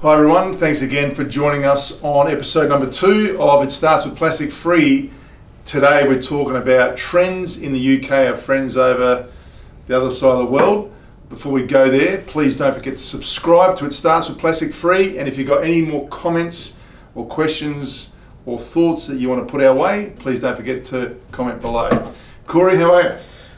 Hi everyone, thanks again for joining us on episode number 2 of It Starts With Plastic Free. Today we're talking about trends in the UK, our friends over the other side of the world. Before we go there, please don't forget to subscribe to It Starts With Plastic Free, and if you've got any more comments or questions or thoughts that you want to put our way, please don't forget to comment below. Corey, how are you?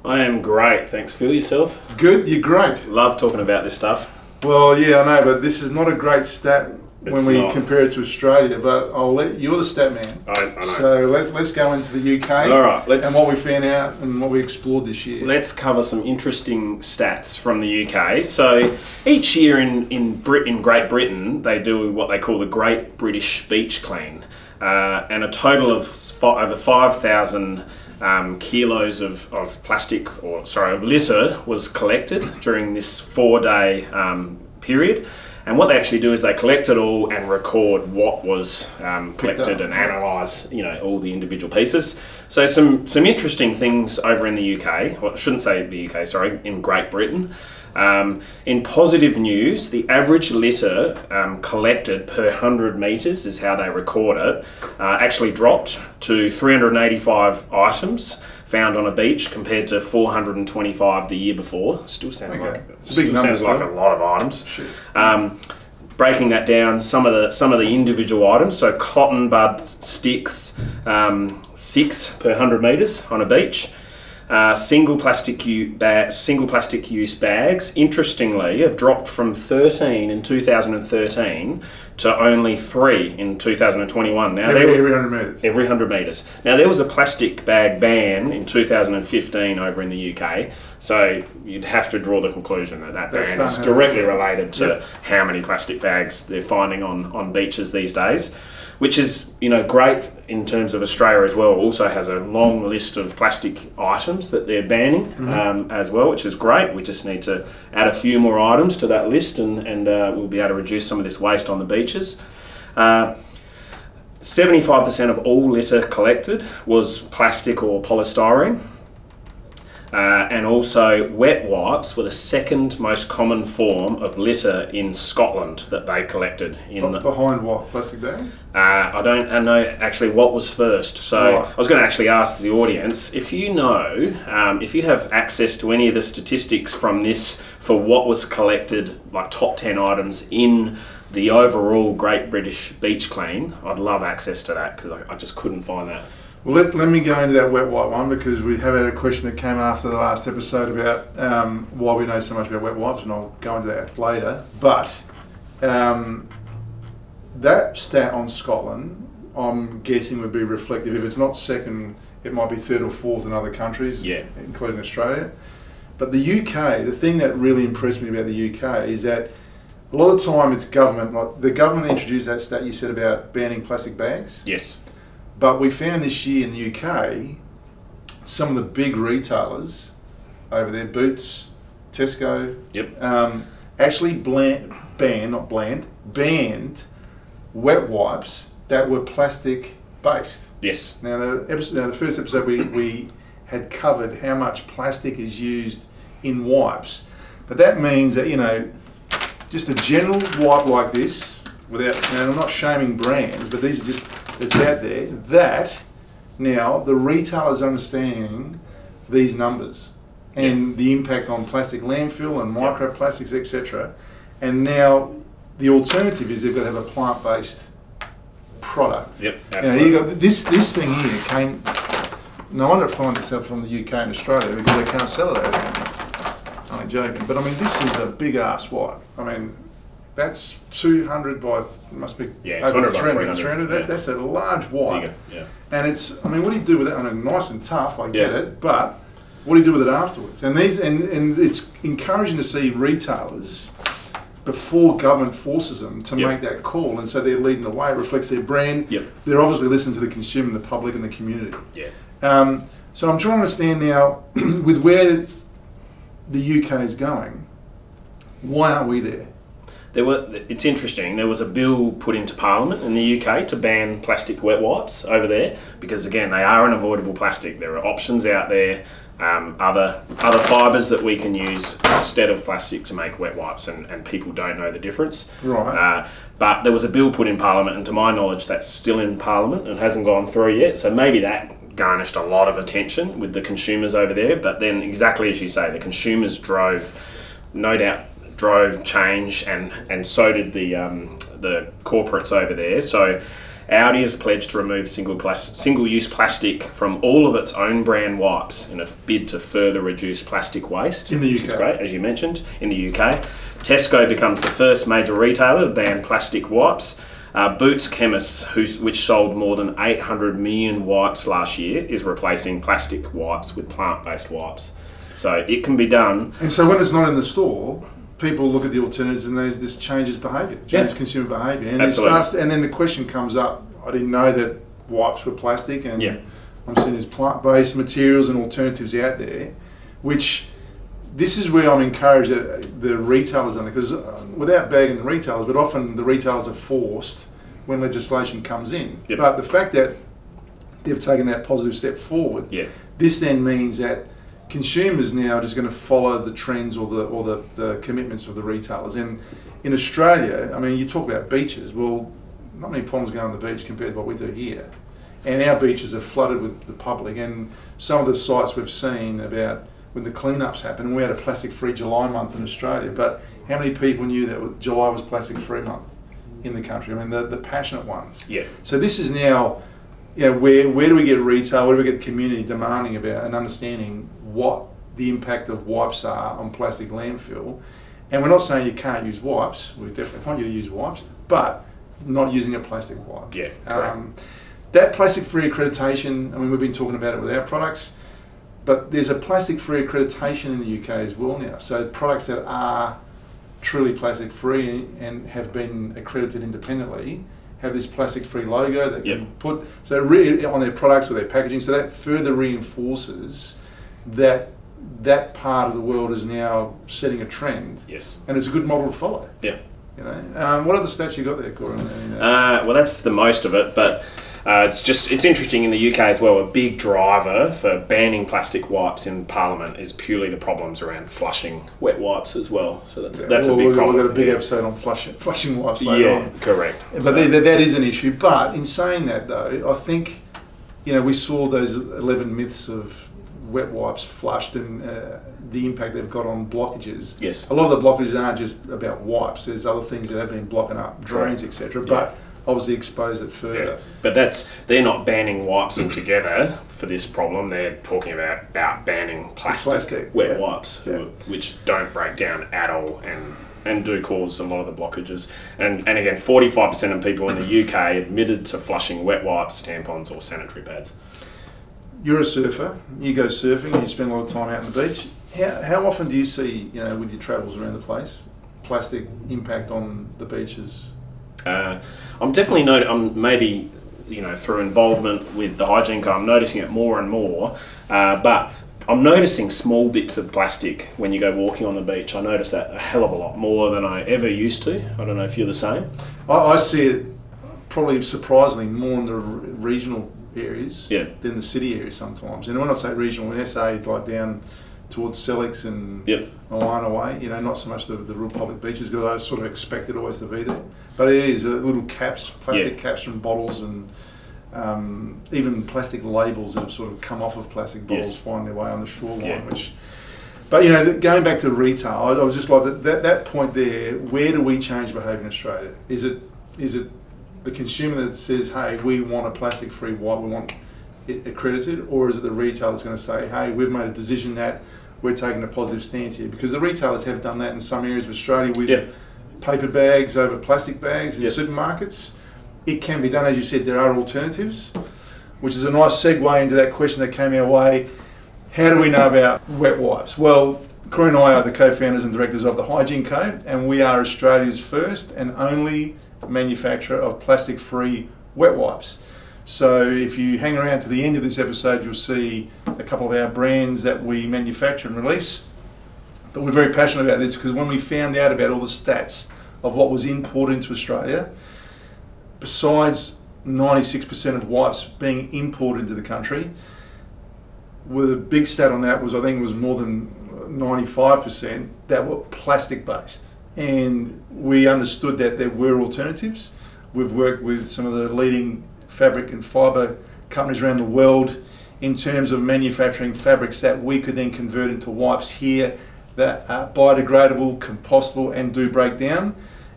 I am great, thanks Phil. Yourself? Good, you're great. Love talking about this stuff. Well, yeah, I know, but this is not a great stat when we not. compare it to Australia, but you're the stat man. I know. So let's go into the UK. All right, and what we found out and what we explored this year. Let's cover some interesting stats from the UK. So each year in Great Britain, they do what they call the Great British Beach Clean. And a total of over 5,000 kilos of plastic, of litter was collected during this 4-day period. And what they actually do is they collect it all and record what was collected and analyse, all the individual pieces. So some interesting things over in the UK. Well, I shouldn't say the UK, sorry, in Great Britain. In positive news, the average litter collected per 100 metres is how they record it, actually dropped to 385 items found on a beach compared to 425 the year before. Still sounds like a lot of items. Breaking that down, some of the individual items. So cotton bud sticks, 6 per 100 metres on a beach. Single plastic use bags, interestingly, have dropped from 13 in 2013 to only 3 in 2021. Now, every 100 metres. Every 100 metres. Now, there was a plastic bag ban in 2015 over in the UK, so you'd have to draw the conclusion that ban is directly related to how many plastic bags they're finding on beaches these days. Which is, great in terms of Australia as well. Also has a long list of plastic items that they're banning as well, which is great. We just need to add a few more items to that list and we'll be able to reduce some of this waste on the beaches. 75% of all litter collected was plastic or polystyrene. And also wet wipes were the second most common form of litter in Scotland that they collected. Behind what? Plastic bags? I don't know actually what was first. So right. I was going to actually ask the audience, if you know, if you have access to any of the statistics from this for what was collected, like top 10 items in the overall Great British Beach Clean, I'd love access to that because I just couldn't find that. Well, let me go into that wet wipe one because we have had a question that came after the last episode about why we know so much about wet wipes, and I'll go into that later. But that stat on Scotland, I'm guessing would be reflective. If it's not second, it might be third or fourth in other countries, including Australia. But the UK, the thing that really impressed me about the UK is that a lot of the time it's government. Like the government introduced that stat you said about banning plastic bags. Yes. But we found this year in the UK, some of the big retailers over there, Boots, Tesco, actually banned wet wipes that were plastic based. Yes. Now the first episode we had covered how much plastic is used in wipes, but that means that just a general wipe like this, without, and I'm not shaming brands, but these are just. It's out there that now the retailers are understanding these numbers and the impact on plastic landfill and microplastics, etc. And now the alternative is they've got to have a plant-based product. Yep, absolutely. You got this thing here came. No wonder it finds itself from the UK and Australia because they can't sell it over there. I'm joking, but I mean this is a big ass wipe. I mean. That's 200 by, must be over 300. That's a large wipe. Bigger, and it's, what do you do with it? I mean, nice and tough, I get it, but what do you do with it afterwards? And it's encouraging to see retailers, before government forces them to make that call, and so they're leading the way. It reflects their brand. They're obviously listening to the consumer, the public and the community. So I'm trying to understand now, with where the UK is going, why aren't we there? It's interesting. There was a bill put into Parliament in the UK to ban plastic wet wipes over there because, again, they are an avoidable plastic. There are options out there, other fibres that we can use instead of plastic to make wet wipes, and people don't know the difference. Right. But there was a bill put in Parliament, and to my knowledge, that's still in Parliament and hasn't gone through yet. So maybe that garnished a lot of attention with the consumers over there. But then, exactly as you say, the consumers drove change, and so did the corporates over there. So Audi has pledged to remove single-use plastic from all of its own brand wipes in a bid to further reduce plastic waste. In the UK. Which is great, as you mentioned, in the UK. Tesco becomes the first major retailer to ban plastic wipes. Boots Chemists, which sold more than 800 million wipes last year, is replacing plastic wipes with plant-based wipes. So it can be done. And so when it's not in the store, people look at the alternatives and this changes behaviour, changes consumer behaviour. And Absolutely. and then the question comes up, I didn't know that wipes were plastic, and I'm seeing there's plant-based materials and alternatives out there, which this is where I'm encouraged that the retailers on it, because without bagging the retailers, but often the retailers are forced when legislation comes in. Yep. But the fact that they've taken that positive step forward, this then means that consumers now are just going to follow the trends or the commitments of the retailers. And in Australia, I mean, you talk about beaches. Well, not many problems going on the beach compared to what we do here. And our beaches are flooded with the public. And some of the sites we've seen about when the cleanups happen, we had a plastic-free July month in Australia, but how many people knew that July was plastic-free month in the country? I mean, the passionate ones. Yeah. So this is now, where do we get retail, where do we get the community demanding about and understanding what the impact of wipes are on plastic landfill? And we're not saying you can't use wipes. We definitely want you to use wipes, but not using a plastic wipe. Yeah. That plastic-free accreditation, I mean, we've been talking about it with our products, but there's a plastic-free accreditation in the UK as well now. So products that are truly plastic-free and have been accredited independently have this plastic-free logo that can put on their products or their packaging. So that further reinforces that part of the world is now setting a trend. Yes. And it's a good model to follow. Yeah. What are the stats you got there, Gordon? Well, that's the most of it, but it's interesting in the UK as well. A big driver for banning plastic wipes in Parliament is purely the problems around flushing wet wipes as well. So that's a big problem. We've got a big episode on flushing wipes later on. Yeah, correct. But that is an issue. But in saying that, though, I think we saw those 11 myths of wet wipes flushed and the impact they've got on blockages. Yes. A lot of the blockages aren't just about wipes. There's other things that have been blocking up drains, etc. But obviously expose it further. Yeah. But they're not banning wipes altogether for this problem. They're talking about banning plastic wet wipes, which don't break down at all and do cause a lot of the blockages. And again, 45% of people in the UK admitted to flushing wet wipes, tampons or sanitary pads. You're a surfer, you go surfing and you spend a lot of time out on the beach. How often do you see, with your travels around the place, plastic impact on the beaches? I'm definitely maybe through involvement with the hygiene co, I'm noticing it more and more, but I'm noticing small bits of plastic when you go walking on the beach. I notice that a hell of a lot more than I ever used to. I don't know if you're the same. I see it probably surprisingly more in the regional areas than the city areas sometimes. And when I say regional, in SA, like down towards Selix and Moana way, not so much the real public beaches, because I sort of expected always to be there. But it is little caps, plastic caps from bottles, and even plastic labels that have sort of come off of plastic bottles find their way on the shoreline. But going back to retail, I was just like that point there. Where do we change behaviour in Australia? Is it the consumer that says, hey, we want a plastic-free wipe, we want it accredited, or is it the retailer that's going to say, hey, we've made a decision that we're taking a positive stance here? Because the retailers have done that in some areas of Australia with paper bags over plastic bags in supermarkets. It can be done, as you said, there are alternatives, which is a nice segue into that question that came our way. How do we know about wet wipes? Well, Corey and I are the co-founders and directors of the Hygiene Co, and we are Australia's first and only manufacturer of plastic-free wet wipes. So if you hang around to the end of this episode, you'll see a couple of our brands that we manufacture and release. But we're very passionate about this because when we found out about all the stats of what was imported into Australia, besides 96% of wipes being imported into the country, with a big stat on that was, I think it was more than 95% that were plastic based. And we understood that there were alternatives. We've worked with some of the leading fabric and fibre companies around the world in terms of manufacturing fabrics that we could then convert into wipes here that are biodegradable, compostable and do break down.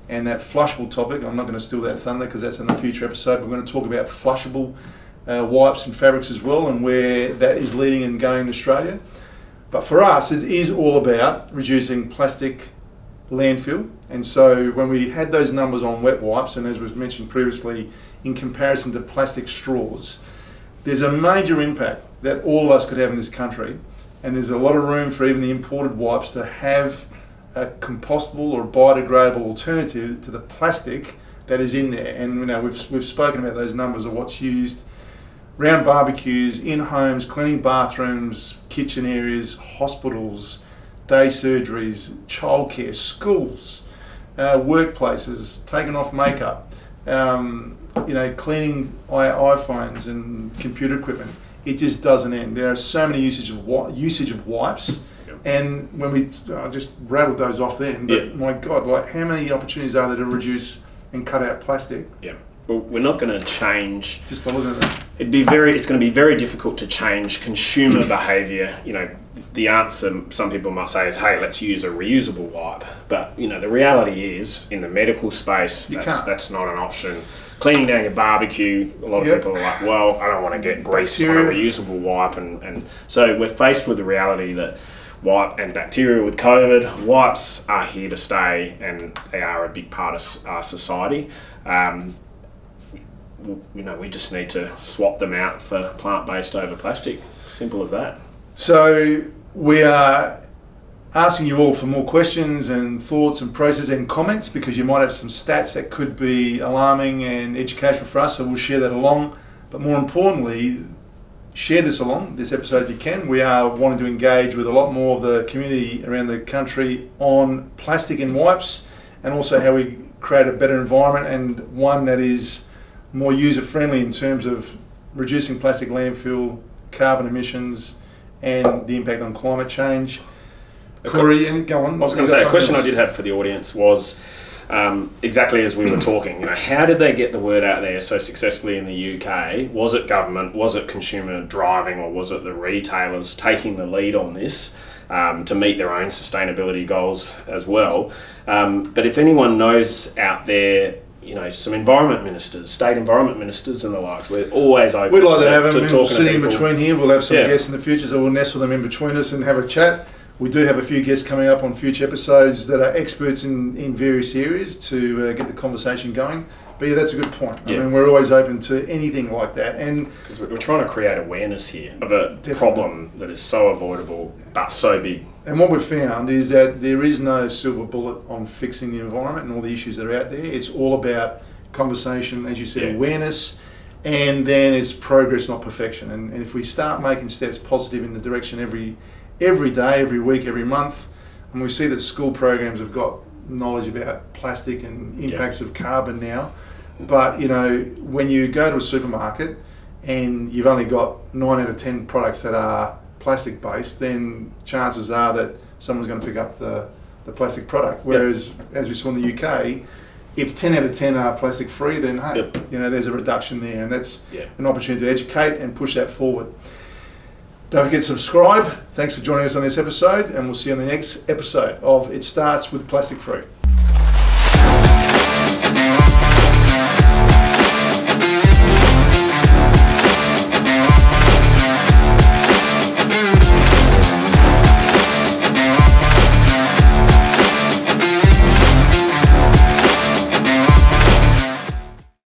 And that flushable topic, I'm not going to steal that thunder because that's in a future episode. We're going to talk about flushable wipes and fabrics as well, and where that is leading and going in Australia. But for us, it is all about reducing plastic landfill. And so when we had those numbers on wet wipes, and as was mentioned previously, in comparison to plastic straws, there's a major impact that all of us could have in this country, and there's a lot of room for even the imported wipes to have a compostable or biodegradable alternative to the plastic that is in there. And we've spoken about those numbers of what's used around barbecues, in homes, cleaning bathrooms, kitchen areas, hospitals, day surgeries, childcare, schools, workplaces, taking off makeup, cleaning iPhones and computer equipment. It just doesn't end. There are so many usage of wipes, and when we I just rattled those off then, but my God, like how many opportunities are there to reduce and cut out plastic? Yeah. Well, we're not going to change. Just by looking at that. It's going to be very difficult to change consumer behaviour. The answer, some people might say, is, hey, let's use a reusable wipe. But, the reality is, in the medical space, that's not an option. Cleaning down your barbecue, a lot of people are like, well, I don't want to get grease on a reusable wipe. And so we're faced with the reality that wipe and bacteria with COVID, wipes are here to stay, and they are a big part of our society. We just need to swap them out for plant-based over plastic. Simple as that. So we are asking you all for more questions and thoughts and processes and comments, because you might have some stats that could be alarming and educational for us, so we'll share that along. But more importantly, share this along, this episode if you can. We are wanting to engage with a lot more of the community around the country on plastic and wipes, and also how we create a better environment, and one that is more user-friendly in terms of reducing plastic landfill, carbon emissions, and the impact on climate change. Corey, and go on. I was going to say, a question I did have for the audience was exactly as we were talking, how did they get the word out there so successfully in the UK? Was it government, was it consumer driving, or was it the retailers taking the lead on this to meet their own sustainability goals as well? But if anyone knows out there, some environment ministers, state environment ministers and the likes, we're always open. We'd like to have them talking sitting in between here. We'll have some guests in the future, so we'll nestle them in between us and have a chat. We do have a few guests coming up on future episodes that are experts in various areas to get the conversation going. But that's a good point. I mean, we're always open to anything like that, and because we're trying to create awareness here of a problem that is so avoidable but so big. And what we've found is that there is no silver bullet on fixing the environment and all the issues that are out there. It's all about conversation, as you said, awareness, and then it's progress, not perfection. And if we start making steps positive in the direction every day, every week, every month, and we see that school programs have got knowledge about plastic and impacts of carbon now, but when you go to a supermarket and you've only got 9 out of 10 products that are plastic based, then chances are that someone's going to pick up the plastic product. Whereas, as we saw in the UK, if 10 out of 10 are plastic free, then hey, there's a reduction there, and that's an opportunity to educate and push that forward. Don't forget to subscribe. Thanks for joining us on this episode, and we'll see you on the next episode of It Starts with Plastic Free.